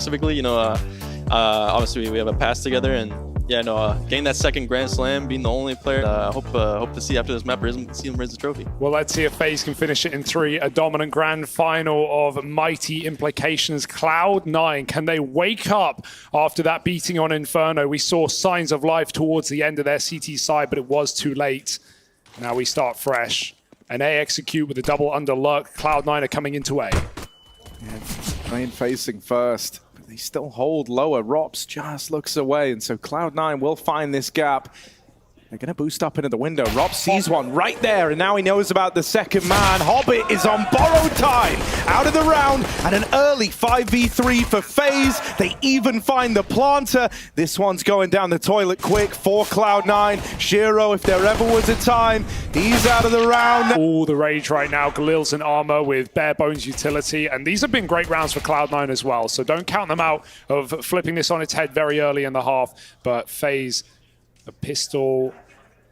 specifically, obviously we have a pass together, and getting that second Grand Slam, being the only player, hope to see after this map, see him raise the trophy. Well, let's see if Faze can finish it in 3. A dominant grand final of mighty implications. Cloud9, can they wake up after that beating on Inferno? We saw signs of life towards the end of their CT side, but it was too late. Now we start fresh. And A execute with a double under luck. Cloud9 are coming into A. Rain facing first, but they still hold lower. Rops just looks away, and so Cloud9 will find this gap. They're going to boost up into the window. Rops sees one right there, and now he knows about the second man. Hobbit is on borrowed time, out of the round, and an early 5v3 for FaZe. They even find the planter. This one's going down the toilet quick for Cloud9. Shiro, if there ever was a time, he's out of the round. All the rage right now. Galil's in armor with bare bones utility, and these have been great rounds for Cloud9 as well, so don't count them out of flipping this on its head very early in the half. But FaZe, a pistol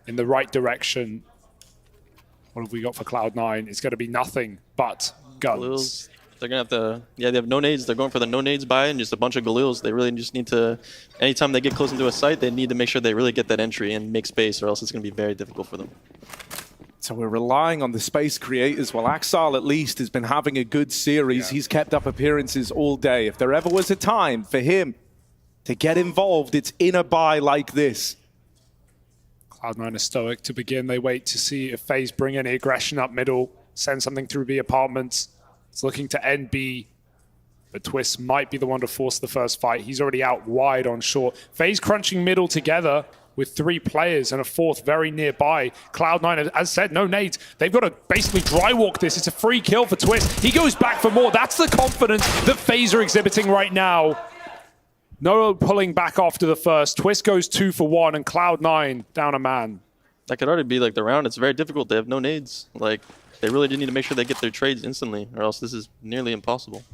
in the right direction. What have we got for Cloud9? It's going to be nothing but guns. They're going to have to, they have no nades. They're going for the no nades buy and just a bunch of Galils. They really just need to, anytime they get close into a site, they need to make sure they really get that entry and make space, or else it's going to be very difficult for them. So we're relying on the space creators. Well, Axal at least has been having a good series. Yeah. He's kept up appearances all day. If there ever was a time for him to get involved, it's in a buy like this. Cloud9 are stoic to begin. They wait to see if FaZe bring any aggression up middle, send something through B apartments. It's looking to end B, but Twist might be the one to force the first fight. He's already out wide on short. FaZe crunching middle together with 3 players and a 4th very nearby. Cloud9, as said, no nades. They've got to basically dry walk this. It's a free kill for Twist. He goes back for more. That's the confidence that FaZe are exhibiting right now. No pulling back after the first. Twist goes 2 for 1, and Cloud9 down a man. That could already be like the round. It's very difficult. They have no nades. Like, they really do need to make sure they get their trades instantly, or else this is nearly impossible.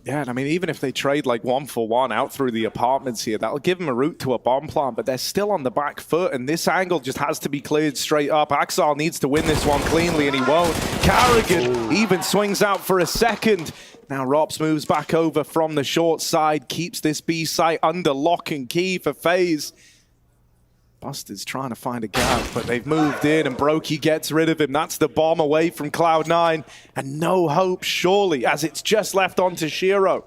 Yeah, and I mean, even if they trade like 1 for 1 out through the apartments here, that'll give them a route to a bomb plant, but they're still on the back foot, and this angle just has to be cleared straight up. Axal needs to win this one cleanly, and he won't. Carrigan even swings out for a second. Now Rops moves back over from the short side, keeps this B site under lock and key for FaZe. Buster's trying to find a gap, but they've moved in, and Brokey gets rid of him. That's the bomb away from Cloud9, and no hope, surely, as it's just left onto Shiro.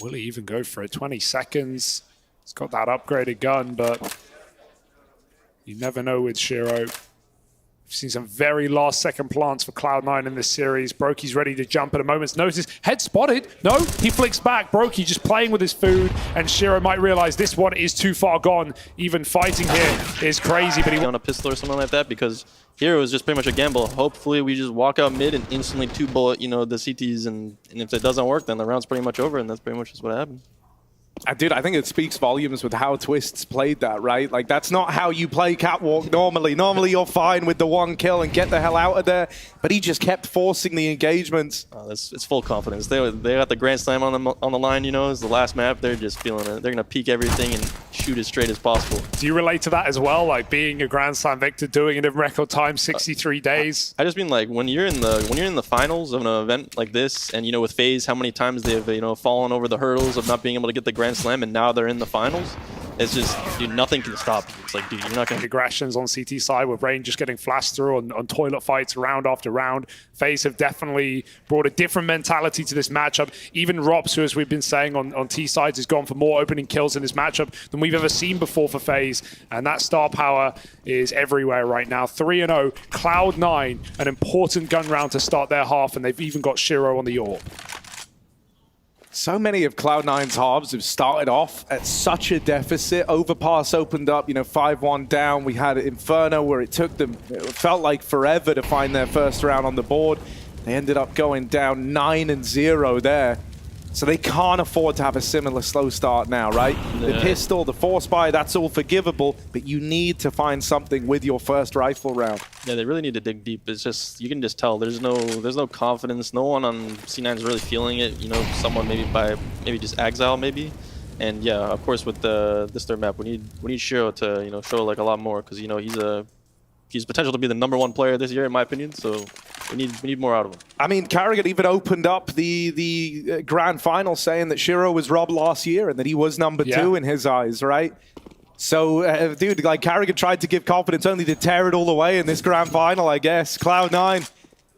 Will he even go for it? 20 seconds. He's got that upgraded gun, but you never know with Shiro. We've seen some very last-second plants for Cloud9 in this series. Brokey's ready to jump at a moment's notice. Head spotted. No, he flicks back. Brokey just playing with his food, and Shiro might realize this one is too far gone. Even fighting here is crazy, but he on a pistol or something like that, because here it was just pretty much a gamble. Hopefully we just walk out mid and instantly 2-bullet, the CTs, and if it doesn't work, then the round's pretty much over, and that's pretty much just what happened. Dude, I think it speaks volumes with how Twist's played that, right? Like, that's not how you play Catwalk normally. Normally, you're fine with the 1 kill and get the hell out of there. But he just kept forcing the engagements. It's full confidence. They got the Grand Slam on the line, It's the last map. They're just feeling it. They're going to peek everything and shoot as straight as possible. Do you relate to that as well? Like, being a Grand Slam victor, doing it in record time, 63 days? I just mean, like, when you're in the finals of an event like this, and, with FaZe, how many times they've, fallen over the hurdles of not being able to get the Grand Slam, and now they're in the finals. It's just, dude, nothing can stop you. It's like, dude, you're not going to... Aggressions on CT side with Rain just getting flashed through on toilet fights round after round. FaZe have definitely brought a different mentality to this matchup. Even Rops, who, as we've been saying on T sides, has gone for more opening kills in this matchup than we've ever seen before for FaZe. And that star power is everywhere right now. 3-0, Cloud9, an important gun round to start their half, and they've even got Shiro on the AWP. So many of Cloud9's halves have started off at such a deficit. Overpass opened up, 5-1 down. We had Inferno where it took them, it felt like forever to find their first round on the board. They ended up going down 9-0 there. So they can't afford to have a similar slow start now, right? Yeah. The pistol, the force buy, that's all forgivable, but you need to find something with your first rifle round. Yeah, they really need to dig deep. It's just, you can just tell there's no confidence. No one on C9 is really feeling it. Someone maybe just Exile maybe. And yeah, of course with this third map, we need Shiro to show like a lot more, because he's potential to be the #1 player this year in my opinion. So We need more out of him. I mean, Carrigan even opened up the grand final saying that Shiro was robbed last year and that he was number 2 in his eyes, right? So, dude, like Carrigan tried to give confidence only to tear it all away in this grand final, I guess. Cloud9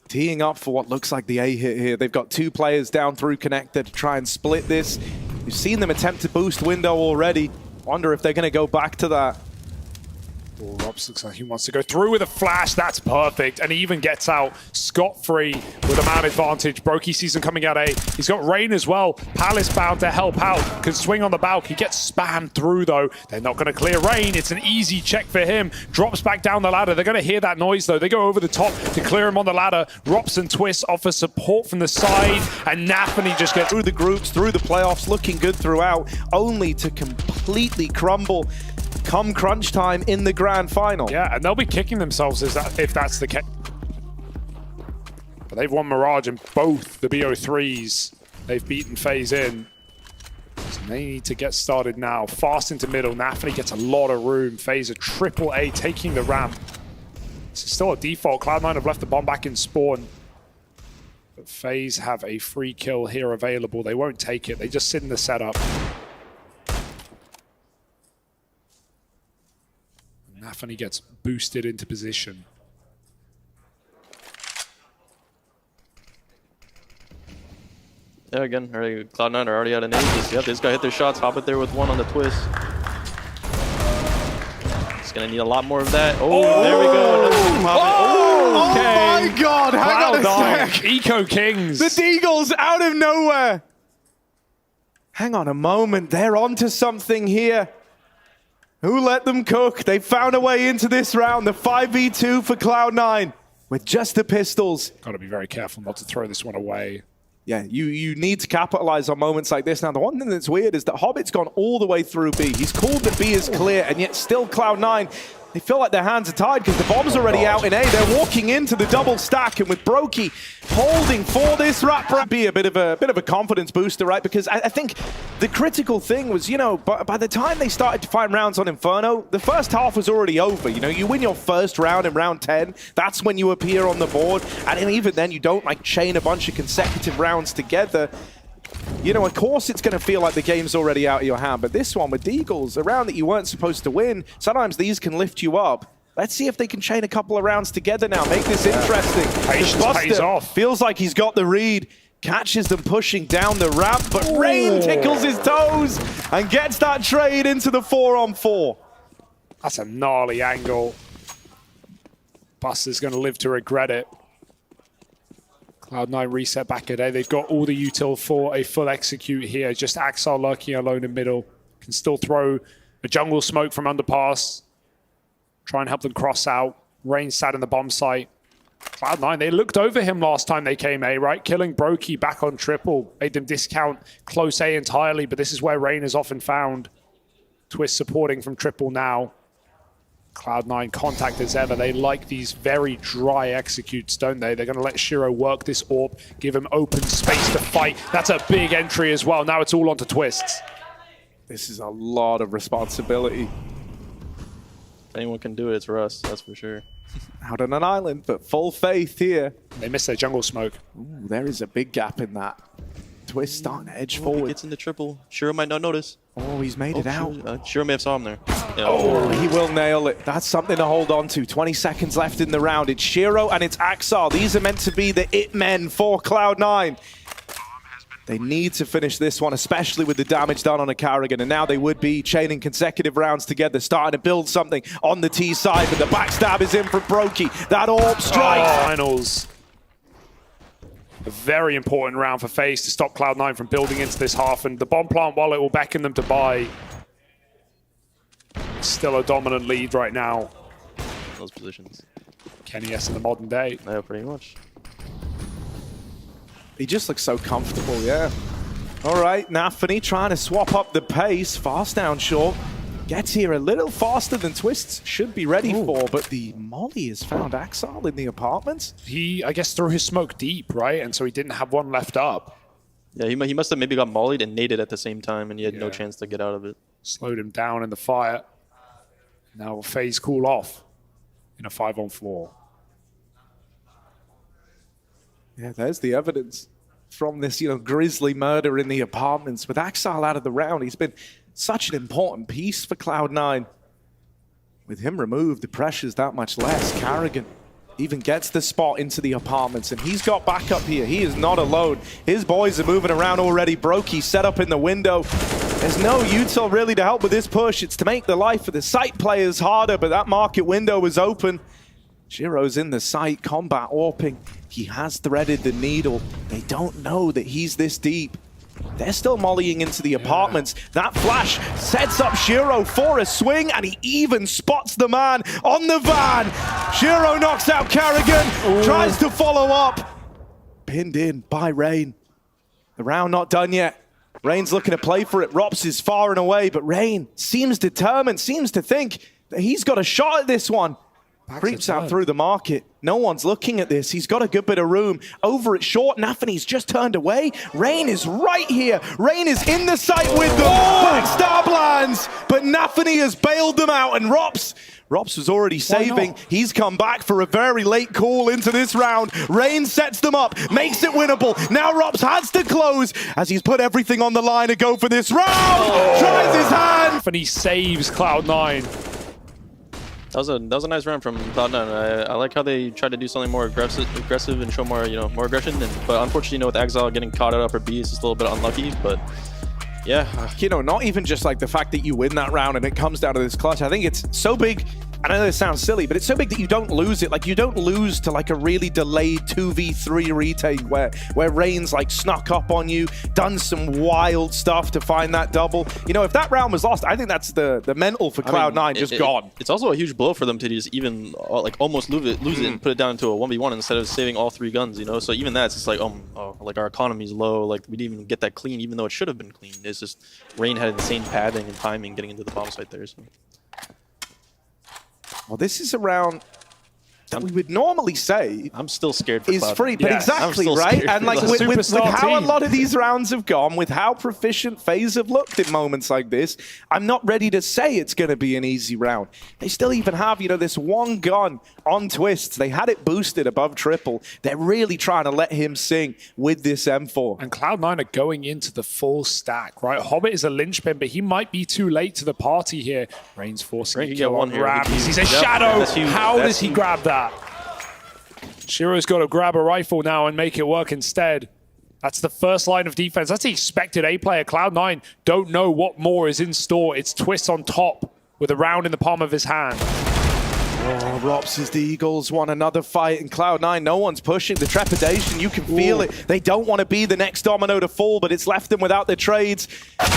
teeing up for what looks like the A hit here. They've got 2 players down through connector to try and split this. You've seen them attempt to boost window already. Wonder if they're going to go back to that. Oh, Robs looks like he wants to go through with a flash. That's perfect. And he even gets out scot-free with a man advantage. Brokey sees him coming out A. He's got Rain as well. Palace bound to help out. Can swing on the balk. He gets spammed through, though. They're not going to clear Rain. It's an easy check for him. Drops back down the ladder. They're going to hear that noise, though. They go over the top to clear him on the ladder. Rops and Twist offer support from the side. And Nafany just gets through the groups, through the playoffs, looking good throughout, only to completely crumble come crunch time in the grand final. Yeah, and they'll be kicking themselves if that's the case. But they've won Mirage in both the BO3s. They've beaten Faze in. So they need to get started now. Fast into middle. Nafany gets a lot of room. Faze a triple A taking the ramp. This is still a default. Cloud9 have left the bomb back in spawn. But Faze have a free kill here available. They won't take it. They just sit in the setup. Nafany gets boosted into position. Yeah, again, Cloud9 are already out of nades. Yep, they just got to hit their shots, hop it there with one on the twist. It's going to need a lot more of that. Oh, there we go. Oh, okay. My God, hang on a sec. Eco Kings. The Deagles out of nowhere. Hang on a moment, they're onto something here. Who let them cook? They found a way into this round. The 5v2 for Cloud9 with just the pistols. Got to be very careful not to throw this one away. Yeah, you need to capitalize on moments like this. Now, the one thing that's weird is that Hobbit's gone all the way through B. He's called that B is clear, and yet still Cloud9, they feel like their hands are tied because the bomb's already out in A. They're walking into the double stack, and with Brokey holding for this wrap, be a bit of a confidence booster, right? Because I think the critical thing was, you know, by the time they started to find rounds on Inferno, the first half was already over. You know, you win your first round in round 10, that's when you appear on the board, and even then you don't like chain a bunch of consecutive rounds together. You know, of course it's going to feel like the game's already out of your hand, but this one with Deagles, a round that you weren't supposed to win, sometimes these can lift you up. Let's see if they can chain a couple of rounds together now, make this interesting. Patience pays off. Feels like he's got the read, catches them pushing down the ramp, but Rain tickles his toes and gets that trade into the 4-on-4. That's a gnarly angle. Buster's going to live to regret it. Cloud9 reset back at A. They've got all the util for a full execute here. Just Axar lurking alone in middle. Can still throw a jungle smoke from underpass. Try and help them cross out. Rain sat in the bomb site. Cloud9, they looked over him last time they came A, right? Killing Brokey back on triple. Made them discount close A entirely, but this is where Rain is often found. Twist supporting from triple now. Cloud9 contact as ever. They like these very dry executes, don't they? They're going to let Shiro work this AWP, give him open space to fight. That's a big entry as well. Now it's all onto Twists. This is a lot of responsibility. If anyone can do it, it's Russ, that's for sure. Out on an island, but full faith here. They missed their jungle smoke. Ooh, there is a big gap in that. Twist starting to edge forward. He gets into triple. Shiro might not notice. Oh, he's made it out. Shiro may have saw him there. Yeah. Oh, he will nail it. That's something to hold on to. 20 seconds left in the round. It's Shiro and it's Axar. These are meant to be the it men for Cloud9. They need to finish this one, especially with the damage done on a Carrigan. And now they would be chaining consecutive rounds together, starting to build something on the T side. But the backstab is in from Brokey. That AWP strike. Finals. A very important round for Faze to stop Cloud9 from building into this half. And the bomb plant, while it will beckon them to buy, still a dominant lead right now. Those positions. Kenny S in the modern day. Yeah, pretty much. He just looks so comfortable, yeah. All right, Nafany trying to swap up the pace. Fast down short. Gets here a little faster than Twists should be ready for, but the molly has found Axar in the apartments. He, I guess, threw his smoke deep, right? And so he didn't have one left up. Yeah, he must have maybe got mollied and naded at the same time, and he had no chance to get out of it. Slowed him down in the fire. Now Faze cool off in a 5-on-4. Yeah, there's the evidence from this, grisly murder in the apartments. With Axile out of the round, he's been such an important piece for Cloud9. With him removed, the pressure's that much less. Carrigan even gets the spot into the apartments, and he's got backup here. He is not alone. His boys are moving around already. Brokey set up in the window. There's no util really to help with this push. It's to make the life of the site players harder, but that market window was open. Shiro's in the site, combat warping. He has threaded the needle. They don't know that he's this deep. They're still mollying into the apartments. That flash sets up Shiro for a swing, and he even spots the man on the van. Shiro knocks out Carrigan, tries to follow up. Pinned in by Rain. The round not done yet. Rain's looking to play for it. Rops is far and away, but Rain seems determined, seems to think that he's got a shot at this one. Creeps out through the market. No one's looking at this. He's got a good bit of room. Over at short, Nafany's just turned away. Rain is right here. Rain is in the site with them. Backstab lands, but Nafany has bailed them out, and Rops was already saving. He's come back for a very late call into this round. Rain sets them up, makes it winnable. Now Rops has to close as he's put everything on the line to go for this round. Tries his hand. Nafany saves Cloud9. That was a nice round from Cloud9. I like how they tried to do something more aggressive and show more more aggression. But unfortunately, with Exile getting caught at upper B, it's just a little bit unlucky. But yeah, not even just like the fact that you win that round and it comes down to this clutch. I think it's so big. I know this sounds silly, but it's so big that you don't lose it. Like, you don't lose to like a really delayed 2v3 retake where Rain's like snuck up on you, done some wild stuff to find that double. If that round was lost, I think that's the mental for Cloud9 just gone. It's also a huge blow for them to just even like almost lose it and put it down into a 1v1 instead of saving all 3 guns, So even that's just like, like our economy's low. Like, we didn't even get that clean, even though it should have been clean. It's just Rain had insane padding and timing getting into the bomb site there. So. Well, this is a round that we would normally say I'm still scared for is Cloud9. free, but exactly, right? And like with how a lot of these rounds have gone, with how proficient FaZe have looked in moments like this, I'm not ready to say it's going to be an easy round. They still even have, this one gun on Twists. They had it boosted above triple. They're really trying to let him sing with this M4. And Cloud9 are going into the full stack, right? Hobbit is a linchpin, but he might be too late to the party here. Rain's forcing a kill on grab. He's a shadow. How does he grab that? Shiro's got to grab a rifle now and make it work instead. That's the first line of defense. That's the expected A player. Cloud9 don't know what more is in store. It's Twist on top with a round in the palm of his hand. Oh, Rops as the Eagles want another fight, and Cloud9, no one's pushing. The trepidation, you can feel it. They don't want to be the next domino to fall, but it's left them without their trades.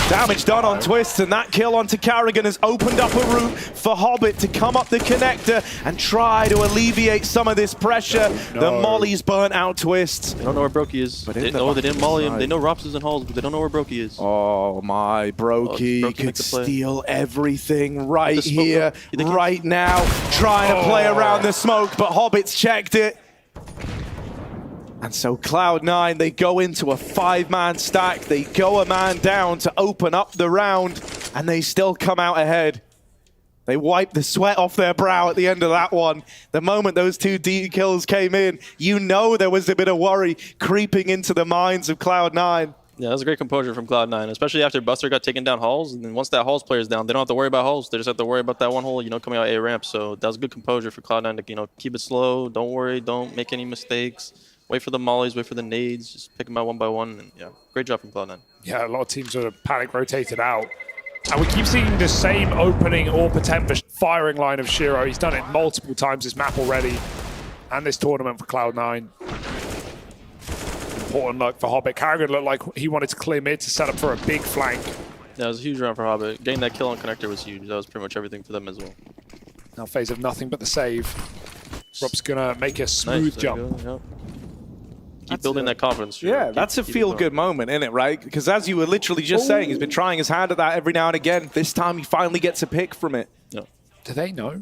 Damage done on Twists, and that kill onto Carrigan has opened up a route for Hobbit to come up the connector and try to alleviate some of this pressure. The Molly's burnt out Twists. They don't know where Brokey is. But they didn't molly him. They know Rops is in halls, but they don't know where Brokey is. Oh my, Brokey could steal everything right here, right now. Trying to play around the smoke, but Hobbit's checked it. And so Cloud9, they go into a 5-man stack. They go a man down to open up the round, and they still come out ahead. They wipe the sweat off their brow at the end of that one. The moment those 2 D kills came in, there was a bit of worry creeping into the minds of Cloud9. Yeah, that was a great composure from Cloud9, especially after Buster got taken down halls. And then once that halls player is down, they don't have to worry about halls. They just have to worry about that one hole, coming out A ramp. So that was good composure for Cloud9 to, keep it slow. Don't worry. Don't make any mistakes. Wait for the mollies. Wait for the nades. Just pick them out one by one. And yeah, great job from Cloud9. Yeah, a lot of teams are panic rotated out. And we keep seeing the same opening or potential firing line of Shiro. He's done it multiple times this map already. And this tournament for Cloud9. Important luck for Hobbit. Carrigan looked like he wanted to clear mid to set up for a big flank. Yeah, it was a huge round for Hobbit. Getting that kill on connector was huge. That was pretty much everything for them as well. Now FaZe have nothing but the save. Rob's gonna make a smooth jump. Keep building that confidence. Yeah, that's a feel-good moment, isn't it, right? Because as you were literally just saying, he's been trying his hand at that every now and again. This time he finally gets a pick from it. Yeah. Do they know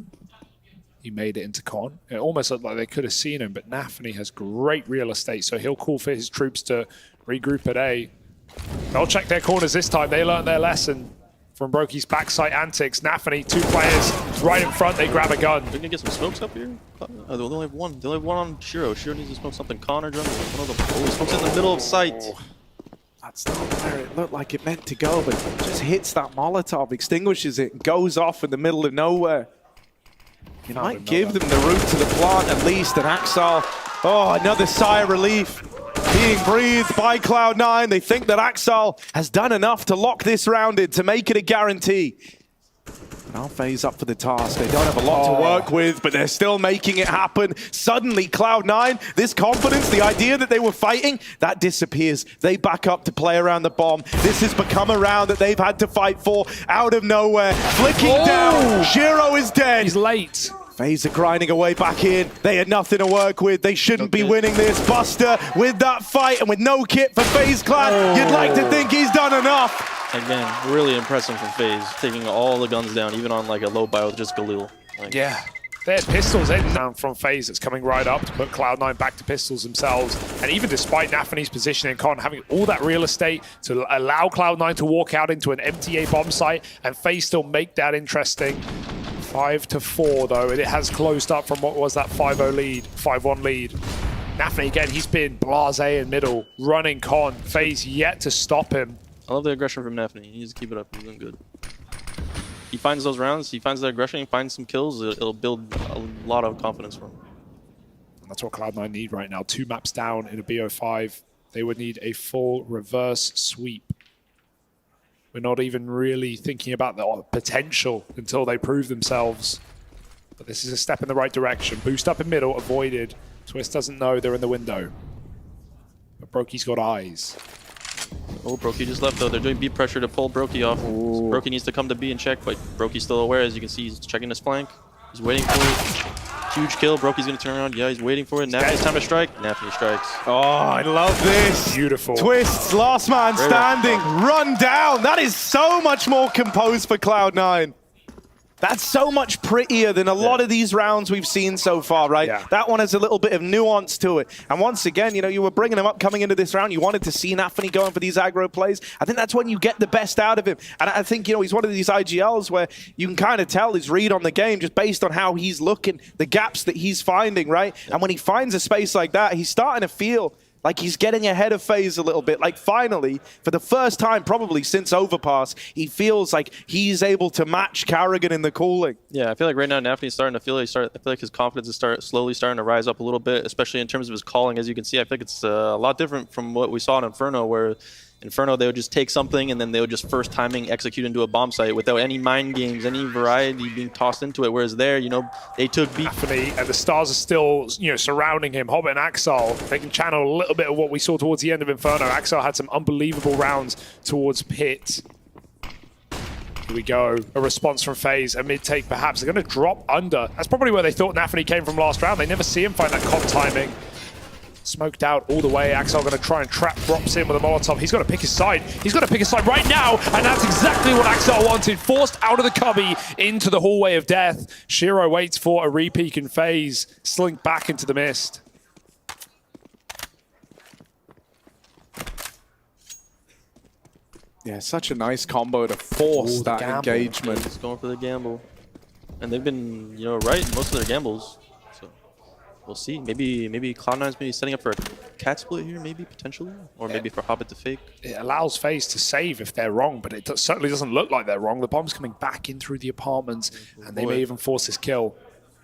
he made it into con? It almost looked like they could have seen him, but Nafany has great real estate, so he'll call for his troops to regroup at A. They'll check their corners this time. They learned their lesson. from Brokey's backside antics. Nafany, 2 players right in front, they grab a gun. They're gonna get some smokes up here. They only have one. They only have one on Shiro. Shiro needs to smoke something. Connor Drum, one of them. Oh, he smokes in the middle of sight. That's not where it looked like it meant to go, but just hits that Molotov, extinguishes it, and goes off in the middle of nowhere. You might give them the route to the plant at least, and Axel, oh, another sigh of relief being breathed by Cloud9. They think that Axel has done enough to lock this round in, to make it a guarantee. Now Faze up for the task. They don't have a lot to work with, but they're still making it happen. Suddenly, Cloud9, this confidence, the idea that they were fighting, that disappears. They back up to play around the bomb. This has become a round that they've had to fight for out of nowhere. Flicking down, Shiro is dead. He's late. Faze are grinding away back in. They had nothing to work with. They shouldn't be winning this. Buster with that fight and with no kit for Faze Clan, you'd like to think he's done enough. Again, really impressive from Faze, taking all the guns down, even on like a low buy with just Galil. Like, yeah. There's pistols in down from Faze that's coming right up to put Cloud9 back to pistols themselves. And even despite Nafany's position in Con having all that real estate to allow Cloud9 to walk out into an MTA bomb site and Faze still make that interesting. 5-4 though, and it has closed up from what was that 5-0 lead, 5-1 lead. Nafany again, he's been blasé in middle, running Con. Faze yet to stop him. I love the aggression from Nafany. He needs to keep it up. He's doing good. He finds those rounds, he finds the aggression, he finds some kills, it'll build a lot of confidence for him. And that's what Cloud9 need right now. 2 maps down in a BO5. They would need a full reverse sweep. We're not even really thinking about the potential until they prove themselves. But this is a step in the right direction. Boost up in middle, avoided. Twist doesn't know they're in the window. But Brokey's got eyes. Oh, Brokey just left though. They're doing B pressure to pull Brokey off. Brokey needs to come to B and check, but Brokey's still aware. As you can see, he's checking his flank. He's waiting for it. Huge kill. Brokey's gonna turn around. Yeah, he's waiting for it. Nafany's time to strike. Nafany strikes. Oh, I love this. Beautiful. Twists, last man standing, run down. That is so much more composed for Cloud9. That's so much prettier than a lot of these rounds we've seen so far, right? Yeah. That one has a little bit of nuance to it. And once again, you know, you were bringing him up coming into this round. You wanted to see Nafany going for these aggro plays. I think that's when you get the best out of him. And I think, you know, he's one of these IGLs where you can kind of tell his read on the game just based on how he's looking, the gaps that he's finding, right? And when he finds a space like that, he's starting to feel like he's getting ahead of Faze a little bit. Like finally, for the first time probably since Overpass, he feels like he's able to match Carrigan in the cooling. Yeah, I feel like right now Nafany's starting to feel I feel like his confidence is slowly starting to rise up a little bit, especially in terms of his calling. As you can see, I think it's a lot different from what we saw in Inferno, where Inferno, they would just take something and then they would just first timing execute into a bomb site without any mind games, any variety being tossed into it. Whereas there, you know, they took B. Nafany, and the stars are still, you know, surrounding him. Hobbit and Axel, they can channel a little bit of what we saw towards the end of Inferno. Axel had some unbelievable rounds towards Pit. Here we go. A response from Faze, a mid-take perhaps. They're going to drop under. That's probably where they thought Nafany came from last round. They never see him find that comp timing. Smoked out all the way. Axel going to try and trap drops in with a Molotov. He's got to pick his side. He's got to pick his side right now, and that's exactly what Axel wanted. Forced out of the cubby into the hallway of death. Shiro waits for a repeak and Faze slink back into the mist. Yeah, such a nice combo to force that gamble. engagement. He's going for the gamble. And they've been, you know, right in most of their gambles. So we'll see. Maybe Cloud9's maybe setting up for a cat split here, maybe, potentially. Or maybe for Hobbit to fake. It allows Faze to save if they're wrong, but it certainly doesn't look like they're wrong. The bomb's coming back in through the apartments, and they may even force this kill.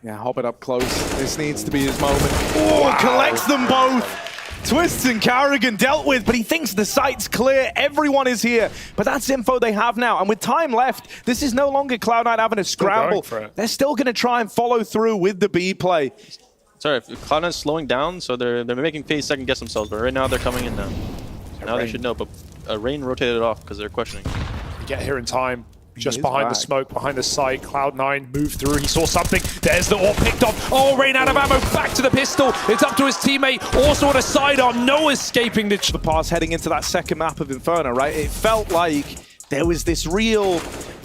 Yeah, Hobbit up close. This needs to be his moment. Oh, wow. Collects them both. Twists and Carrigan dealt with, but he thinks the site's clear. Everyone is here. But that's info they have now. And with time left, this is no longer Cloud9 having a scramble. They're still going to try and follow through with the B play. Sorry, if Cloud9's slowing down, so they're making Faze second guess themselves, but right now they're coming in now. So now they should know, but Rain rotated it off because they're questioning. They get here in time. Just behind the smoke, behind the site. Cloud9 moved through. He saw something. There's the AWP picked off. Oh, Rain out of ammo. Back to the pistol. It's up to his teammate. Also on a sidearm. No escaping the pass heading into that second map of Inferno, right? It felt like there was this real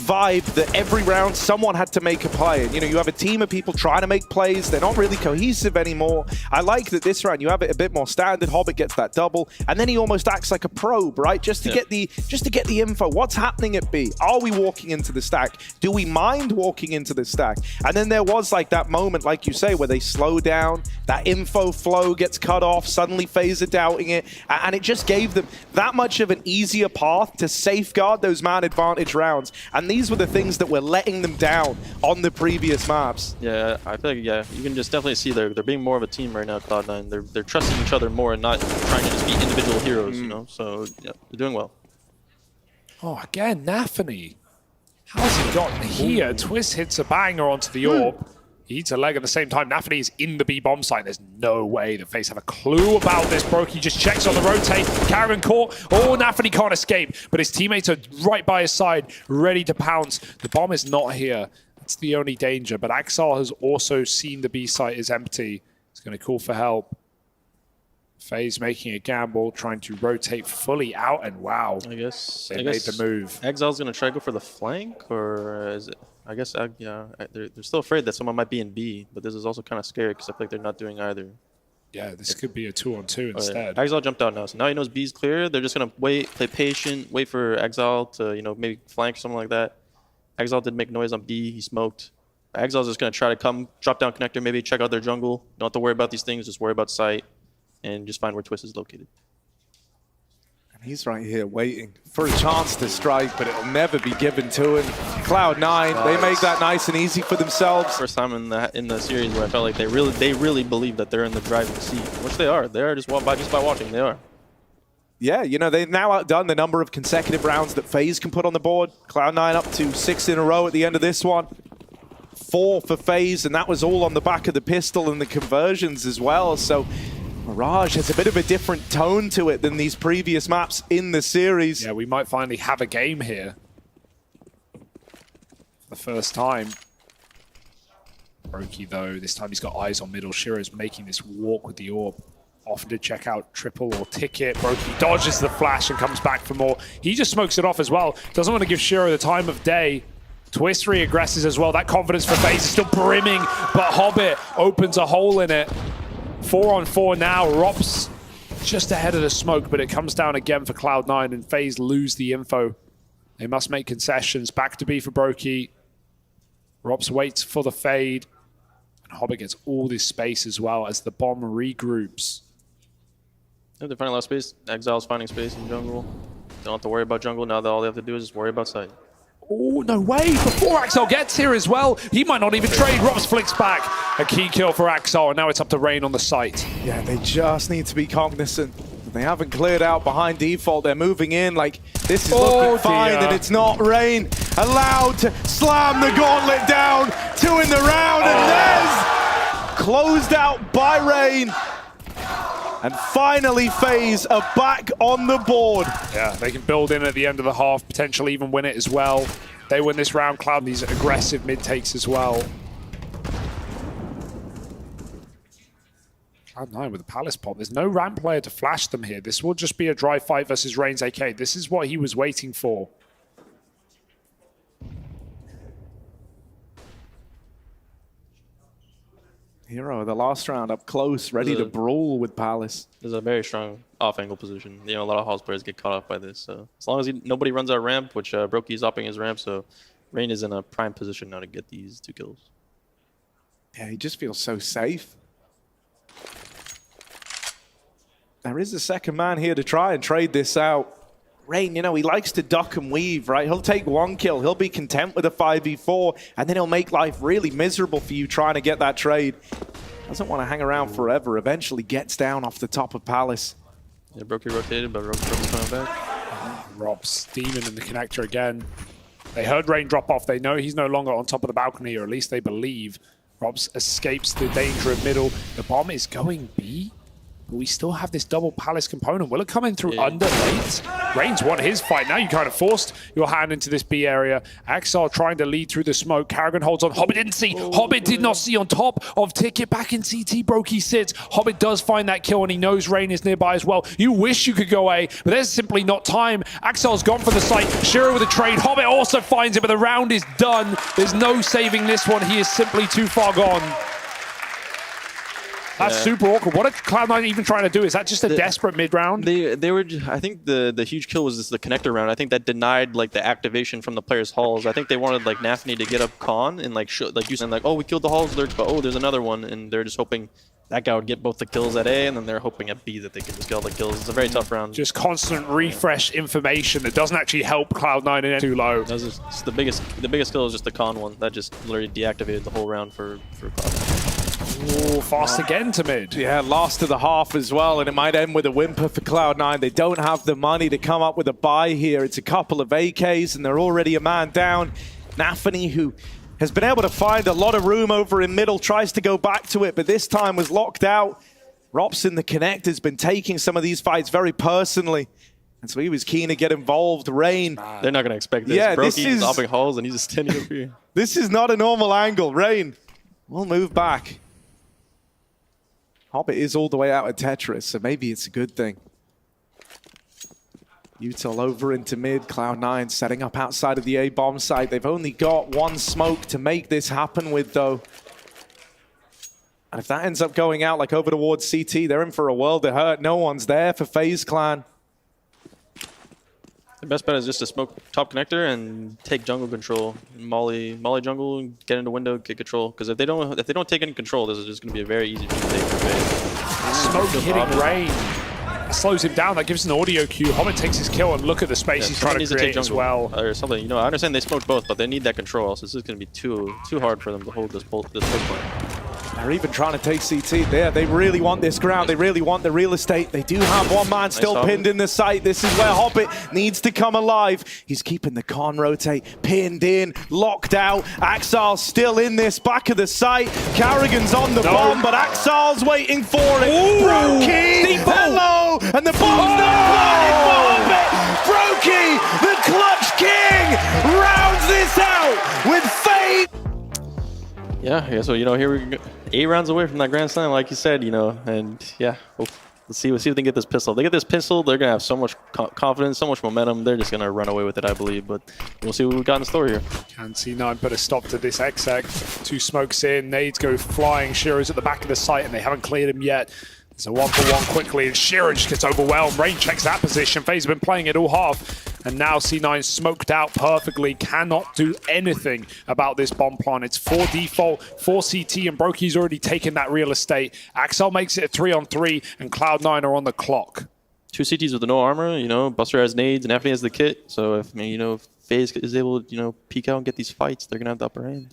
vibe that every round someone had to make a play. And, you know, you have a team of people trying to make plays. They're not really cohesive anymore. I like that this round you have it a bit more standard. Hobbit gets that double, and then he almost acts like a probe, right? Just to get the info. What's happening at B? Are we walking into the stack? Do we mind walking into the stack? And then there was like that moment, like you say, where they slow down. That info flow gets cut off. Suddenly FaZe are doubting it, and it just gave them that much of an easier path to safeguard those man advantage rounds. And these were the things that were letting them down on the previous maps. Yeah, I feel like, yeah, you can just definitely see they're being more of a team right now, Cloud9. They're trusting each other more and not trying to just be individual heroes, you know? So, yeah, they're doing well. Oh, again, Nafany. How's he gotten here? Twist hits a banger onto the orb. He eats a leg at the same time. Nafany is in the B bomb site. There's no way the FaZe have a clue about this. Brokey just checks on the rotate. Caravan caught. Oh, Nafany can't escape, but his teammates are right by his side, ready to pounce. The bomb is not here. That's the only danger, but Axel has also seen the B site is empty. He's going to call for help. FaZe making a gamble, trying to rotate fully out, and wow. I guess they made the move. Exile's going to try to go for the flank, or is it? I guess, yeah, they're still afraid that someone might be in B, but this is also kind of scary because I feel like they're not doing either. Yeah, this could be a 2-on-2 instead. Yeah. Exile jumped out now, so now he knows B's clear. They're just going to wait, play patient, wait for Exile to, you know, maybe flank or something like that. Exile did make noise on B, he smoked. Exile's just going to try to come, drop down connector, maybe check out their jungle. Don't have to worry about these things, just worry about sight, and just find where Twist is located. He's right here waiting for a chance to strike, but it'll never be given to him. Cloud9, they make that nice and easy for themselves. First time in the series where I felt like they really believe that they're in the driving seat, which they are. They are just by watching. They are. Yeah, you know, they've now outdone the number of consecutive rounds that FaZe can put on the board. Cloud9 up to 6 in a row at the end of this one. 4 for FaZe, and that was all on the back of the pistol and the conversions as well. So Mirage has a bit of a different tone to it than these previous maps in the series. Yeah, we might finally have a game here. For the first time. Brokey, though, this time he's got eyes on middle. Shiro's making this walk with the orb. Often to check out triple or ticket. Brokey dodges the flash and comes back for more. He just smokes it off as well. Doesn't want to give Shiro the time of day. Twist re-aggresses as well. That confidence for FaZe is still brimming, but Hobbit opens a hole in it. 4-on-4 now. Rops just ahead of the smoke, but it comes down again for Cloud9, and FaZe lose the info. They must make concessions. Back to B for Brokey. Rops waits for the fade, and Hobbit gets all this space as well as the bomb regroups. Yeah, they're finding a lot of space. Exile's finding space in jungle. Don't have to worry about jungle now that all they have to do is just worry about sight. Oh, no way. Before Axel gets here as well, he might not even trade. Rops flicks back. A key kill for Axel, and now it's up to Rain on the site. Yeah, they just need to be cognizant. They haven't cleared out behind default. They're moving in like this is looking fine, and it's not. Rain allowed to slam the gauntlet down. 2 in the round, and there's closed out by Rain. And finally, FaZe are back on the board. Yeah, they can build in at the end of the half, potentially even win it as well. They win this round. Cloud these aggressive mid takes as well. Cloud9 with a Palace pop. There's no ramp player to flash them here. This will just be a dry fight versus Rain's AK. This is what he was waiting for. Hero, the last round up close, ready to brawl with Palace. There's a very strong off-angle position. You know, a lot of house players get caught off by this. So as long as nobody runs out ramp, which Brokey's upping his ramp, so Rain is in a prime position now to get these 2 kills. Yeah, he just feels so safe. There is a second man here to try and trade this out. Rain, you know, he likes to duck and weave, right? He'll take 1 kill. He'll be content with a 5v4, and then he'll make life really miserable for you trying to get that trade. Doesn't want to hang around forever. Eventually gets down off the top of Palace. Yeah, Brokey rotated, but Brokey's coming back. Rob's steaming in the connector again. They heard Rain drop off. They know he's no longer on top of the balcony, or at least they believe. Robs escapes the danger of middle. The bomb is going B. But we still have this double Palace component. Will it come in through under late? Rain's won his fight. Now you kind of forced your hand into this B area. Axel trying to lead through the smoke. Karrigan holds on. Hobbit didn't see. Hobbit did not see on top of Ticket. Back in CT, Brokey sits. Hobbit does find that kill, and he knows Rain is nearby as well. You wish you could go A, but there's simply not time. Axel's gone for the site. Shiro with a trade. Hobbit also finds it, but the round is done. There's no saving this one. He is simply too far gone. That's super awkward. What are Cloud9 even trying to do? Is that just a desperate mid-round? They were. I think the huge kill was just the connector round. I think that denied like the activation from the players' halls. I think they wanted like Nafany to get up con and like show, like you said, like, oh, we killed the halls lurk, but oh, there's another one, and they're just hoping that guy would get both the kills at A, and then they're hoping at B that they can just get all the kills. It's a very tough round. Just constant refresh information that doesn't actually help Cloud9 in too low. That's just the biggest kill is just the con one that just literally deactivated the whole round for Cloud9. Oh, fast again to mid. Yeah, last of the half as well, and it might end with a whimper for Cloud9. They don't have the money to come up with a buy here. It's a couple of AKs, and they're already a man down. Nafany, who has been able to find a lot of room over in middle, tries to go back to it, but this time was locked out. Robson, the connect, has been taking some of these fights very personally, and so he was keen to get involved. Rain. They're not going to expect this. Yeah, Brokey's this is stopping halls, and he's just standing over here. This is not a normal angle. Rain will move back. Hobbit is all the way out of Tetris, so maybe it's a good thing. Util over into mid, Cloud9 setting up outside of the A-bomb site. They've only got one smoke to make this happen with, though. And if that ends up going out like over towards CT, they're in for a world of hurt. No one's there for FaZe Clan. The best bet is just to smoke top connector and take jungle control. Molly jungle, get into window, get control. Because if they don't take any control, this is just going to be a very easy to take for FaZe. Smoke hitting Rain. It slows him down. That gives an audio cue. Hobbit takes his kill, and look at the space he's trying to create as well. Or something. You know, I understand they smoked both, but they need that control. Else this is going to be too hard for them to hold this push point. They're even trying to take CT there. They really want this ground. They really want the real estate. They do have one man still pinned in the site. This is where Hobbit needs to come alive. He's keeping the con rotate, pinned in, locked out. Axal's still in this back of the site. Karrigan's on the bomb, but Axal's waiting for it. Brokey, hello, and the bomb's not planted for Hobbit. Brokey, the clutch king, rounds this out with FaZe. Yeah, so, you know, here we go. 8 rounds away from that Grand Slam, like you said, you know, and yeah, let's see if they can get this pistol. If they get this pistol, they're going to have so much confidence, so much momentum. They're just going to run away with it, I believe, but we'll see what we've got in store here. Can C9 put a stop to this XX. 2 smokes in, nades go flying. Shiro's at the back of the site, and they haven't cleared him yet. It's a 1-for-1 quickly, and Shiro just gets overwhelmed. Rain checks that position. FaZe have been playing it all half, and now C9 smoked out perfectly. Cannot do anything about this bomb plant. It's 4 default, 4 CT, and Brokey's already taken that real estate. Axel makes it a 3-on-3, and Cloud9 are on the clock. 2 CTs with no armor, you know, Buster has nades, and Nafany has the kit. So if, you know, if FaZe is able to, you know, peek out and get these fights, they're going to have the upper hand.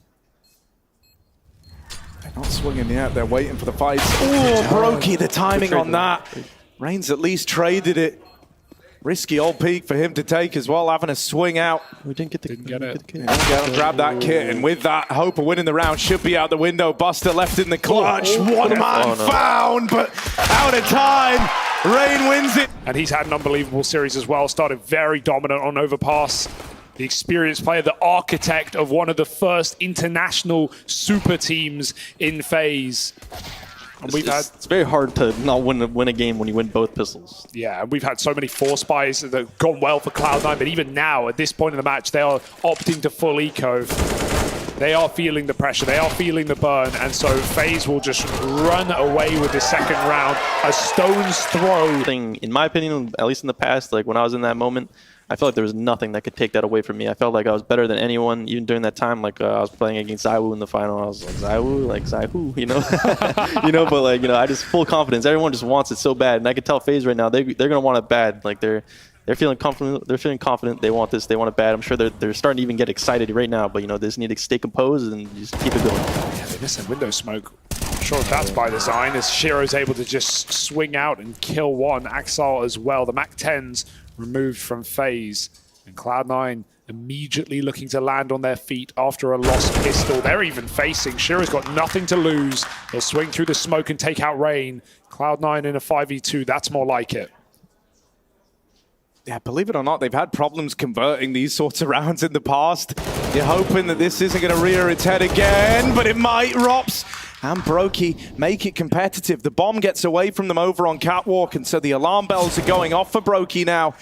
They're not swinging yet. They're waiting for the fights. Oh, Brokey, the timing on that. Rain's at least traded it. Risky old peak for him to take as well, having a swing out. We didn't get the Didn't get it. Grab that kit, and with that, hope of winning the round should be out the window. Buster left in the clutch. One man found, but out of time. Rain wins it. And he's had an unbelievable series as well. Started very dominant on Overpass. The experienced player, the architect of one of the first international super teams in FaZe. And it's very hard to not win a game when you win both pistols. Yeah, we've had so many force buys that have gone well for Cloud9, but even now, at this point in the match, they are opting to full eco. They are feeling the pressure, they are feeling the burn, and so FaZe will just run away with the second round. A stone's throw. In my opinion, at least in the past, like when I was in that moment, I felt like there was nothing that could take that away from me. I felt like I was better than anyone, even during that time. Like I was playing against Zaiwu in the final. I was like, Zaiwu, like Zaiwu, you know, you know. But like, you know, I just full confidence. Everyone just wants it so bad, and I could tell FaZe right now they're gonna want it bad. Like they're feeling confident. They're feeling confident. They want this. They want it bad. I'm sure they're starting to even get excited right now. But you know, they just need to stay composed and just keep it going. Yeah, they missed a window smoke. I'm sure if that's by design, as Shiro's able to just swing out and kill one. Axel as well. The MAC-10s removed from FaZe. And Cloud9 immediately looking to land on their feet after a lost pistol. They're even facing. Shiro's got nothing to lose. They'll swing through the smoke and take out Rain. Cloud9 in a 5v2, that's more like it. Yeah, believe it or not, they've had problems converting these sorts of rounds in the past. You're hoping that this isn't going to rear its head again, but it might. Rops and Brokey make it competitive. The bomb gets away from them over on Catwalk, and so the alarm bells are going off for Brokey now.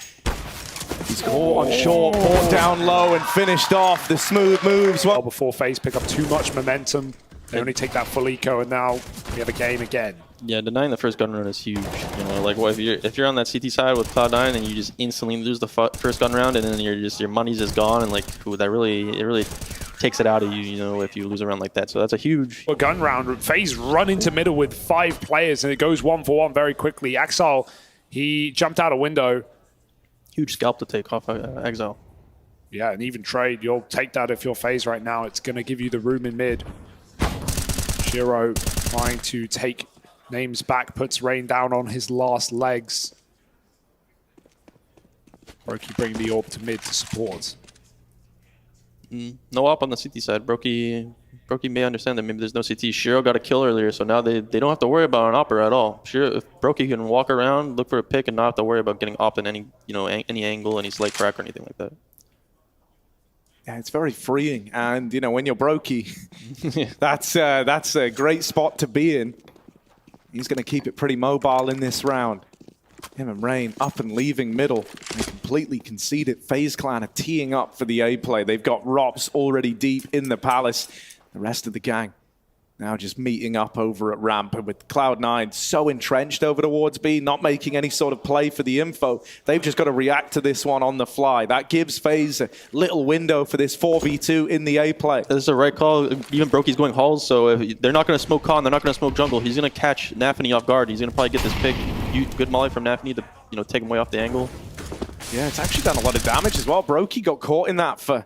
He's caught on short, caught down low, and finished off. The smooth moves. Well, before Faze pick up too much momentum, they only take that full eco, and now we have a game again. Yeah, denying the first gun run is huge. You know, like what if you're on that CT side with Cloud9 and you just instantly lose the first gun round, and then your money's just gone, and like ooh, it really takes it out of you. You know, if you lose a round like that, so that's a huge gun round. Faze run into middle with 5 players, and it goes 1-for-1 very quickly. Exile, he jumped out a window. Huge scalp to take off Exile. Yeah, and even trade, you'll take that if you're Faze right now. It's going to give you the room in mid. Shiro trying to take names back, puts Rain down on his last legs. Brokey bringing the orb to mid to support. No op on the CT side. Brokey may understand that maybe there's no CT. Shiro got a kill earlier, so now they don't have to worry about an opper at all. Shiro, if Brokey can walk around, look for a pick, and not have to worry about getting opped in any any angle, any slight crack or anything like that. yeah, it's very freeing, and when you're Brokey, that's a great spot to be in. He's going to keep it pretty mobile in this round. Him and Rain up and leaving middle. They completely concede it. FaZe Clan are teeing up for the A play. They've got Rops already deep in the palace. The rest of the gang now just meeting up over at ramp. And with Cloud9 so entrenched over towards B, not making any sort of play for the info, they've just got to react to this one on the fly. That gives FaZe a little window for this 4v2 in the A play. This is the right call. Even Brokey's going halls, so if they're not going to smoke con, they're not going to smoke jungle. He's going to catch Nafany off guard. He's going to probably get this pick. Good molly from Nafany to take him away off the angle. Yeah, it's actually done a lot of damage as well. Brokey got caught in that for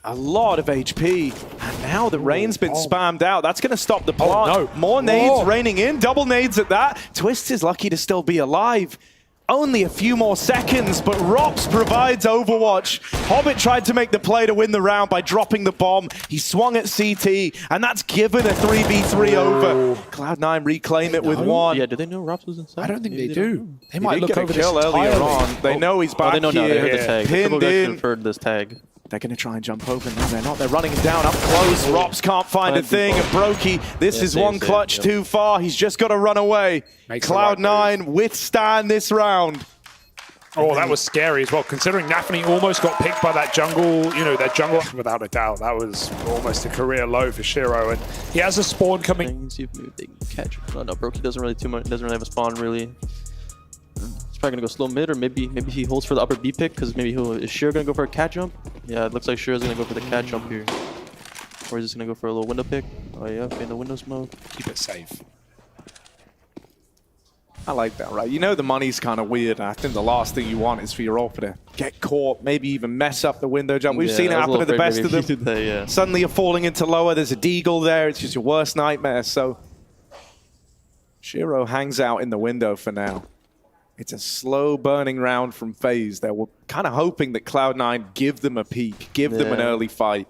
a lot of HP. And now that Rain's been spammed out, that's going to stop the plant. Oh, no. More nades raining in, double nades at that. Twist is lucky to still be alive. Only a few more seconds, but Rops provides Overwatch. Hobbit tried to make the play to win the round by dropping the bomb. He swung at CT, and that's given a 3v3 over. Cloud9 reclaim it with 1. Yeah, do they know Rops was inside? I don't think Maybe they do. They He might did look get a over kill this earlier entirely. on. They know he's back they know now. They heard the here. tag. Pinned in. Heard this tag. They're going to try and jump over. No, they're not. They're running him down up close. Rops can't find a thing. And Brokey, this is one clutch too far. He's just got to run away. Cloud9 withstand this round. Oh, that was scary as well, considering Nafany almost got picked by that jungle, that jungle. Without a doubt, that was almost a career low for Shiro, and he has a spawn coming. See if maybe they can catch. No, Brokey doesn't really have a spawn really. He's probably gonna go slow mid, or maybe he holds for the upper B pick, because maybe is Shiro gonna go for a cat jump? Yeah, it looks like Shiro's gonna go for the cat jump here. Or is he just gonna go for a little window pick? Oh yeah, okay, the window smoke. Keep it safe. I like that, right? The money's kind of weird. I think the last thing you want is for your AWP to get caught, maybe even mess up the window jump. We've seen it happen to the best of them. That. Suddenly you're falling into lower. There's a deagle there. It's just your worst nightmare. So Shiro hangs out in the window for now. It's a slow burning round from FaZe. They were kind of hoping that Cloud9 give them a peek, give them an early fight.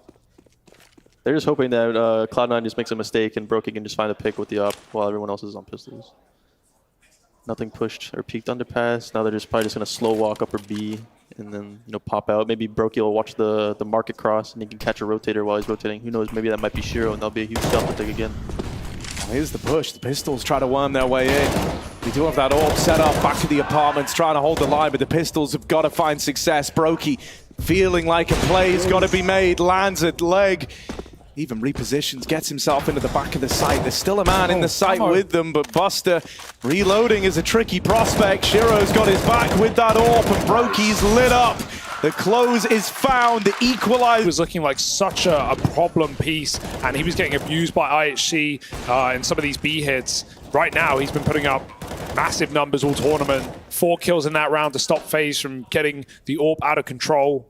They're just hoping that Cloud9 just makes a mistake and Brokey can just find a pick with the up while everyone else is on pistols. Nothing pushed or peeked underpass. Now they're probably just gonna slow walk upper B and then pop out. Maybe Brokey will watch the market cross and he can catch a rotator while he's rotating. Who knows? Maybe that might be Shiro and that'll be a huge stealth attack again. Here's the push. The pistols try to worm their way in. We do have that AWP set up back to the apartments, trying to hold the line, but the pistols have got to find success. Brokey feeling like a play's got to be made, lands a leg. Even repositions, gets himself into the back of the site. There's still a man in the site with them, but Buster reloading is a tricky prospect. Shiro's got his back with that AWP, and Brokey's lit up. The close is found, the equalizer. It was looking like such a problem piece, and he was getting abused by IHC in some of these B hits. Right now, he's been putting up massive numbers all tournament. 4 kills in that round to stop FaZe from getting the AWP out of control.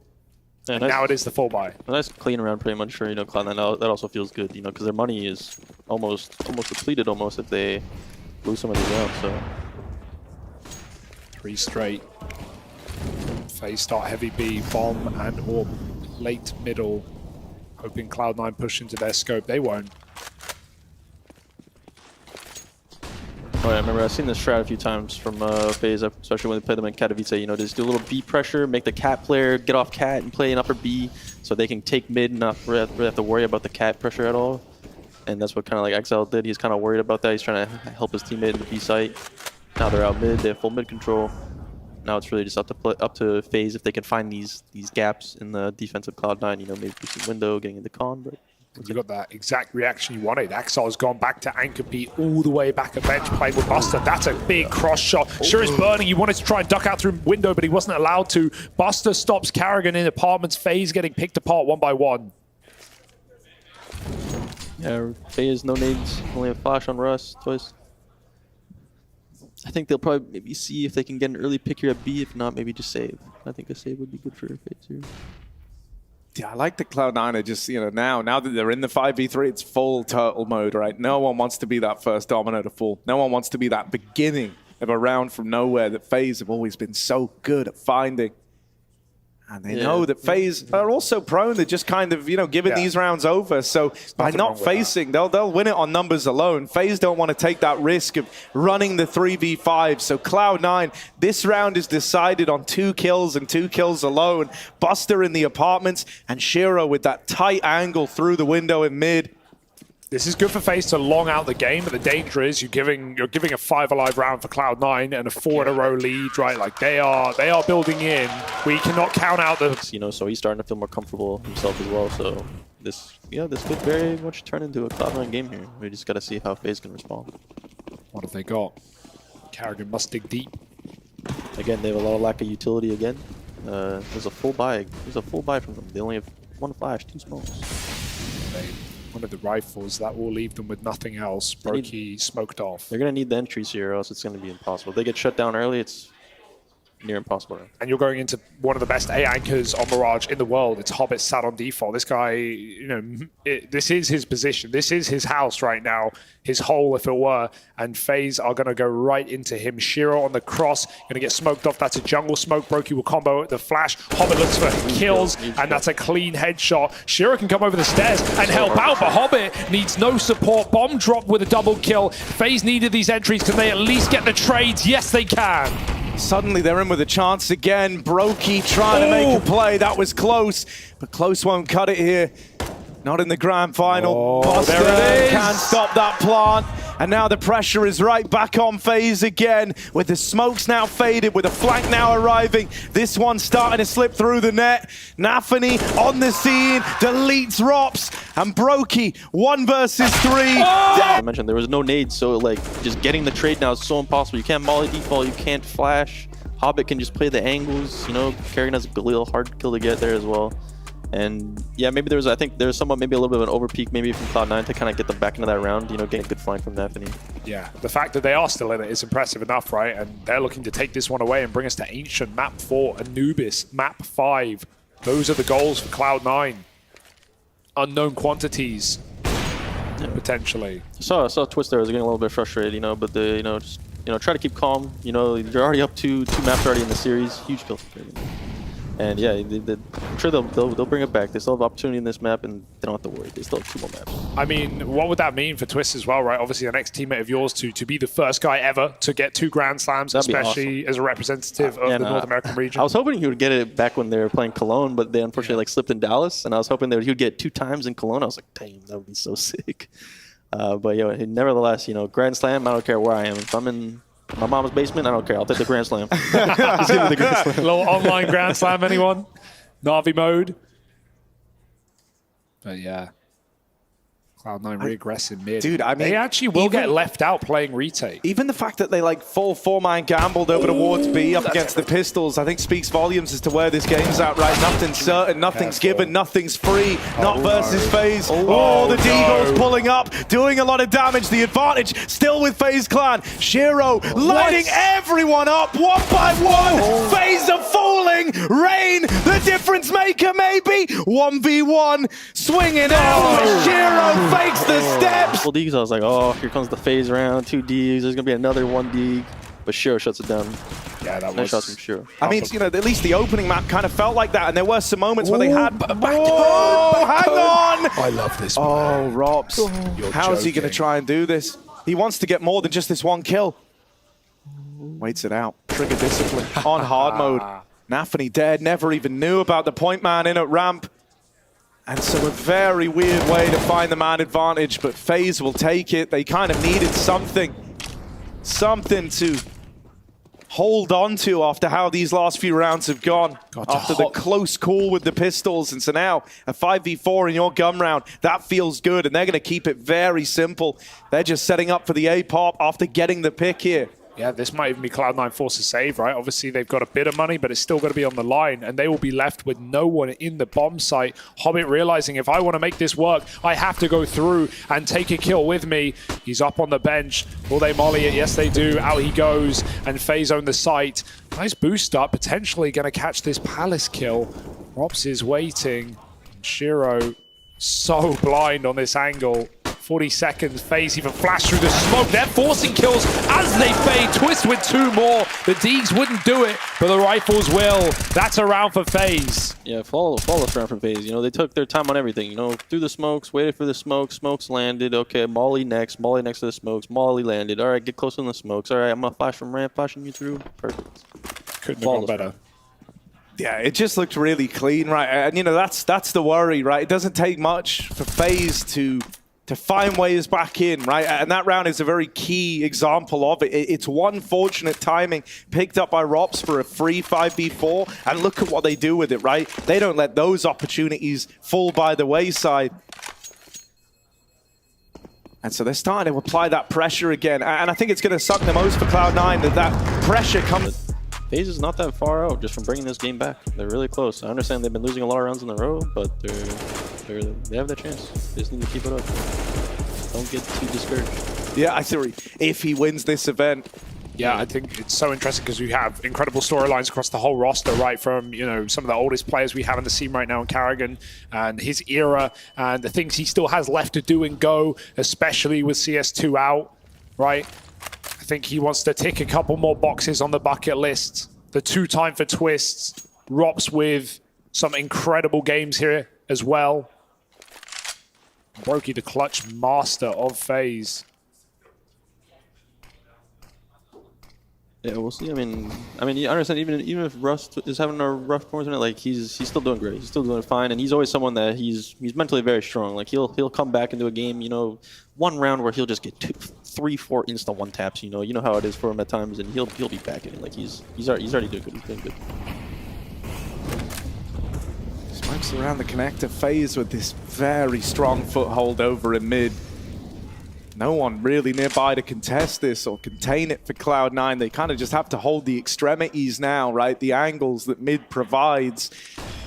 Yeah, and now it is the full buy. A nice clean round pretty much for Cloud9. That also feels good, because their money is almost depleted if they lose some of these rounds. So 3 straight. Faze start heavy B, bomb and or late middle. Hoping Cloud9 push into their scope. They won't. Oh, yeah, I remember I've seen this strat a few times from Faze, especially when they play them in Katowice. You know, just do a little B pressure, make the cat player get off cat and play an upper B so they can take mid and not really have to worry about the cat pressure at all. And that's what kind of like Exile did. He's kind of worried about that. He's trying to help his teammate in the B site. Now they're out mid. They have full mid control. Now it's really just up to Faze if they can find these gaps in the defensive Cloud9. You know, maybe through some window, getting into con, but. You got that exact reaction you wanted. Exile's gone back to Anchor P all the way back at bench, playing with Buster. That's a big cross shot. Sure is burning. He wanted to try and duck out through window, but he wasn't allowed to. Buster stops Karrigan in apartments. Faze getting picked apart one by one. Yeah, Faze, no nades, only a flash on Russ twice. I think they'll probably maybe see if they can get an early pick here at B. If not, maybe just save. I think a save would be good for Faze here. Yeah, I like the Cloud9 are just, you know, now that they're in the 5v3, it's full turtle mode, right? No one wants to be that first domino to fall. No one wants to be that beginning of a round from nowhere that FaZe have always been so good at finding. And they know that FaZe are also prone to just kind of, you know, giving these rounds over. So by not facing, they'll win it on numbers alone. FaZe don't want to take that risk of running the 3v5. So Cloud9, this round is decided on 2 kills and 2 kills alone. Buster in the apartments and Shiro with that tight angle through the window in mid. This is good for FaZe to long out the game, but the danger is you're giving a 5 alive round for Cloud9 and a 4 in a row lead, right? Like they are building in. We cannot count out the. You know, so he's starting to feel more comfortable himself as well. So this could very much turn into a Cloud9 game here. We just got to see how FaZe can respond. What have they got? Karrigan must dig deep. Again, they have a lot of lack of utility again. There's a full buy. There's a full buy from them. They only have 1 flash, 2 smokes. One of the rifles that will leave them with nothing else. Brokey smoked off. They're gonna need the entries here, or else it's gonna be impossible. If they get shut down early, it's near impossible. And you're going into one of the best A anchors on Mirage in the world. It's Hobbit sat on default. This guy, you know, this is his position. This is his house right now, his hole, if it were. And FaZe are going to go right into him. Shiro on the cross, going to get smoked off. That's a jungle smoke. Brokey will combo the flash. Hobbit looks for kills, and that's a clean headshot. Shiro can come over the stairs and help out, but Hobbit needs no support. Bomb drop with a double kill. FaZe needed these entries. Can they at least get the trades? Yes, they can. Suddenly they're in with a chance again. Brokey trying to make a play. That was close, but close won't cut it here. Not in the grand final. Buster can't stop that plant. And now the pressure is right back on FaZe again, with the smokes now faded, with a flank now arriving. This one starting to slip through the net. Nafany on the scene, deletes Rops, and Brokey 1 versus 3. I mentioned there was no nades, so like just getting the trade now is so impossible. You can't molly default, you can't flash. Hobbit can just play the angles, you know. Karrigan has a little hard kill to get there as well. And yeah, maybe I think there's somewhat maybe a little bit of an overpeak maybe from Cloud9 to kind of get them back into that round, you know, getting a good flank from Nafany. Yeah, the fact that they are still in it is impressive enough, right? And they're looking to take this one away and bring us to Ancient, Map 4, Anubis, Map 5. Those are the goals for Cloud9. Unknown quantities, potentially. I saw Twister was getting a little bit frustrated, you know, but just try to keep calm. You know, you're already up 2 maps already in the series, huge kill. And yeah, I'm sure they'll bring it back. They still have opportunity in this map, and they don't have to worry. They still have 2 more maps. I mean, what would that mean for Twist as well, right? Obviously, the next teammate of yours to be the first guy ever to get 2 Grand Slams, especially awesome. As a representative of the North American region. I was hoping he would get it back when they were playing Cologne, but they unfortunately like slipped in Dallas, and I was hoping that he would get 2 times in Cologne. I was like, damn, that would be so sick. But yeah, nevertheless, you know, Grand Slam. I don't care where I am. If I'm in my mom's basement, I don't care. I'll take the Grand Slam. Just give me the Grand Slam. Little online Grand Slam, anyone? Na'Vi mode. But yeah. Cloud9 regressing mid. Dude, I mean, they actually will get left out playing retake. Even the fact that they like full 4-man gambled over towards B up against the Pistols, I think speaks volumes as to where this game's at, right? Nothing's certain, nothing's given, nothing's free. Not versus FaZe. Oh, the Deagle's pulling up, doing a lot of damage. The advantage still with FaZe Clan. Shiro lighting everyone up 1 by 1. FaZe are falling. Rain, the difference maker maybe. 1v1, swinging out. Shiro fakes the steps. Well, Deegs, I was like, oh, here comes the FaZe round, 2 Deegs. There's gonna be another 1 Deeg, but Shiro shuts it down. Yeah, that Nice was... shots from Shiro. I mean, you know, at least the opening map kind of felt like that, and there were some moments where they had... back Oh, hang on! I love this, man. Oh, Robs. You're How is he going to joking. try and do this? He wants to get more than just this one kill. Waits it out. Trigger discipline on hard mode. Nafany dead, never even knew about the point man in at ramp. And so a very weird way to find the man advantage, but FaZe will take it. They kind of needed something to hold on to after how these last few rounds have gone. After the close call with the pistols. And so now a 5v4 in your gun round, that feels good. And they're going to keep it very simple. They're just setting up for the A-pop after getting the pick here. Yeah, this might even be Cloud9 forced to save, right? Obviously, they've got a bit of money, but it's still going to be on the line, and they will be left with no one in the bomb site. Hobbit realizing, if I want to make this work, I have to go through and take a kill with me. He's up on the bench. Will they molly it? Yes, they do. Out he goes, and Faze own the site. Nice boost up, potentially going to catch this Palace kill. Rops is waiting. Shiro so blind on this angle. 40 seconds, Faze even flashed through the smoke. They're forcing kills as they fade. Twist with 2 more. The Deegs wouldn't do it, but the Rifles will. That's a round for Faze. Yeah, flawless round from Faze. You know, they took their time on everything. You know, through the smokes, waited for the smokes. Smokes landed. Okay, Molly next to the smokes. Molly landed. All right, get close on the smokes. All right, I'm going to flash from ramp, flashing you through. Perfect. Couldn't have gone better. Yeah, it just looked really clean, right? And, you know, that's the worry, right? It doesn't take much for FaZe to find ways back in, right? And that round is a very key example of it. It's one fortunate timing picked up by Rops for a free 5v4, and look at what they do with it, right? They don't let those opportunities fall by the wayside. And so they're starting to apply that pressure again. And I think it's going to suck the most for Cloud9 that pressure comes... FaZe is not that far out just from bringing this game back. They're really close. I understand they've been losing a lot of rounds in a row, but they have their chance. They just need to keep it up. Don't get too discouraged. Yeah, I think if he wins this event... Yeah, I think it's so interesting because we have incredible storylines across the whole roster, right? From, you know, some of the oldest players we have in the scene right now in Karrigan and his era and the things he still has left to do and go, especially with CS2 out, right? I think he wants to tick a couple more boxes on the bucket list. The 2-time for Twists. Rops with some incredible games here as well. Brokey, the clutch master of FaZe. Yeah, we'll see. I mean, you understand. Even if Rust is having a rough tournament, like he's still doing great. He's still doing fine, and he's always someone that he's mentally very strong. Like he'll come back into a game, you know, one round where he'll just get 2, 3, 4 instant one taps. You know how it is for him at times, and he'll be back in it. Like he's already doing good. He's doing good. Smokes around the connector. FaZe with this very strong foothold over in mid. No one really nearby to contest this or contain it for Cloud9. They kind of just have to hold the extremities now, right? The angles that mid provides.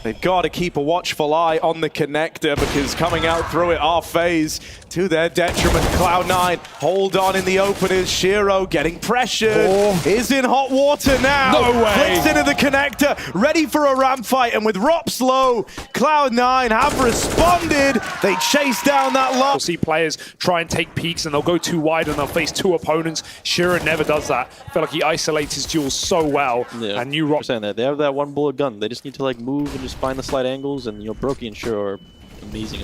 They've got to keep a watchful eye on the connector because coming out through it are FaZe to their detriment. Cloud9 hold on in the openers. Shiro getting pressured. Is in hot water now. No way. Flicks into the connector. Ready for a ramp fight. And with Rops low, Cloud9 have responded. They chase down that low. We'll see players try and take peeks and they'll go too wide and they'll face 2 opponents. Shiro never does that. I feel like he isolates his duels so well. Yeah, and you Rops saying that they have that one bullet gun. They just need to like move and just find the slight angles, and Brokey and Shiro are amazing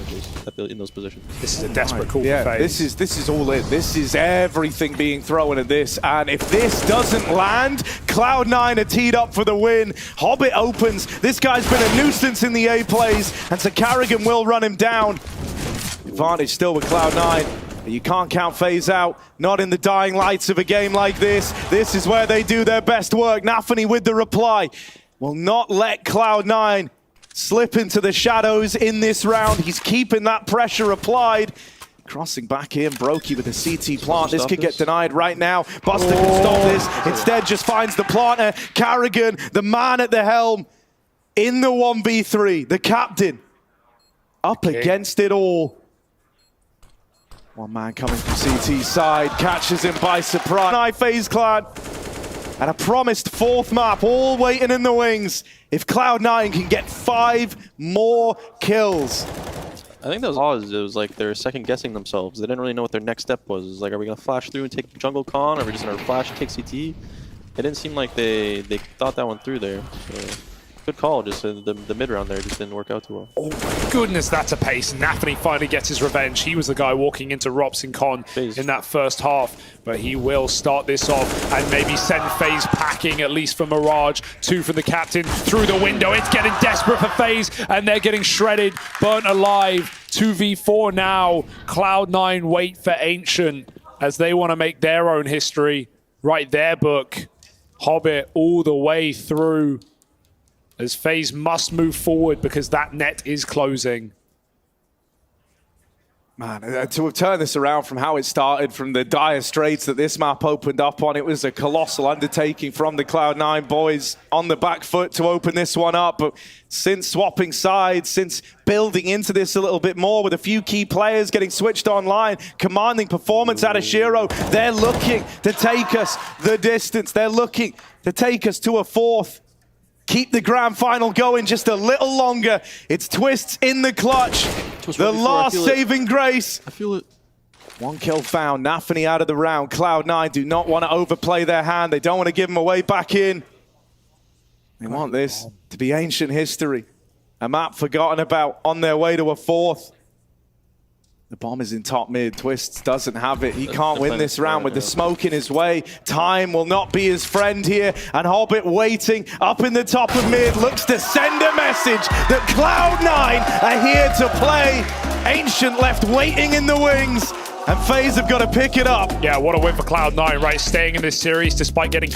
in those positions. This is a desperate call Yeah, for FaZe. this is all it. This is everything being thrown at this. And if this doesn't land, Cloud9 are teed up for the win. Hobbit opens. This guy's been a nuisance in the A plays, and so Karrigan will run him down. Advantage still with Cloud9. But you can't count FaZe out. Not in the dying lights of a game like this. This is where they do their best work. Nafany with the reply. Will not let Cloud9 slip into the shadows in this round. He's keeping that pressure applied. Crossing back in, Brokey with the CT plant. This could get denied right now. Buster can stop this. Instead just finds the planter. Karrigan, the man at the helm, in the 1v3. The captain up against it all. One man coming from CT's side, catches him by surprise. FaZe Clan. And a promised 4th map, all waiting in the wings. If Cloud9 can get 5 more kills. I think that was Oz. It was like they're second guessing themselves. They didn't really know what their next step was. It was like, are we going to flash through and take jungle con? Or are we just going to flash and take CT? it didn't seem like they thought that one through there. So good call. Just the mid round there just didn't work out too well. Oh my goodness, that's a pace. Nafany finally gets his revenge. He was the guy walking into Robson Faze. in that first half, but he will start this off and maybe send Faze packing, at least for Mirage. 2 from the captain through the window. It's getting desperate for Faze, and they're getting shredded, burnt alive. 2v4 now. Cloud9 wait for Ancient as they want to make their own history, write their book. Hobbit all the way through, as FaZe must move forward because that net is closing. Man, to have turned this around from how it started, from the dire straits that this map opened up on, it was a colossal undertaking from the Cloud9 boys on the back foot to open this one up. But since swapping sides, since building into this a little bit more with a few key players getting switched online, commanding performance out of Shiro, they're looking to take us the distance. They're looking to take us to a 4th. Keep the grand final going just a little longer. It's Twists in the clutch. The last saving grace. I feel it. 1 kill found. Nafany out of the round. Cloud9 do not want to overplay their hand. They don't want to give them away back in. They want this to be ancient history. A map forgotten about on their way to a 4th. The bomb is in top mid. Twists doesn't have it. He can't win this round with the smoke in his way. Time will not be his friend here. And Hobbit waiting up in the top of mid looks to send a message that Cloud9 are here to play. Ancient left waiting in the wings. And FaZe have got to pick it up. Yeah, what a win for Cloud9, right? Staying in this series despite getting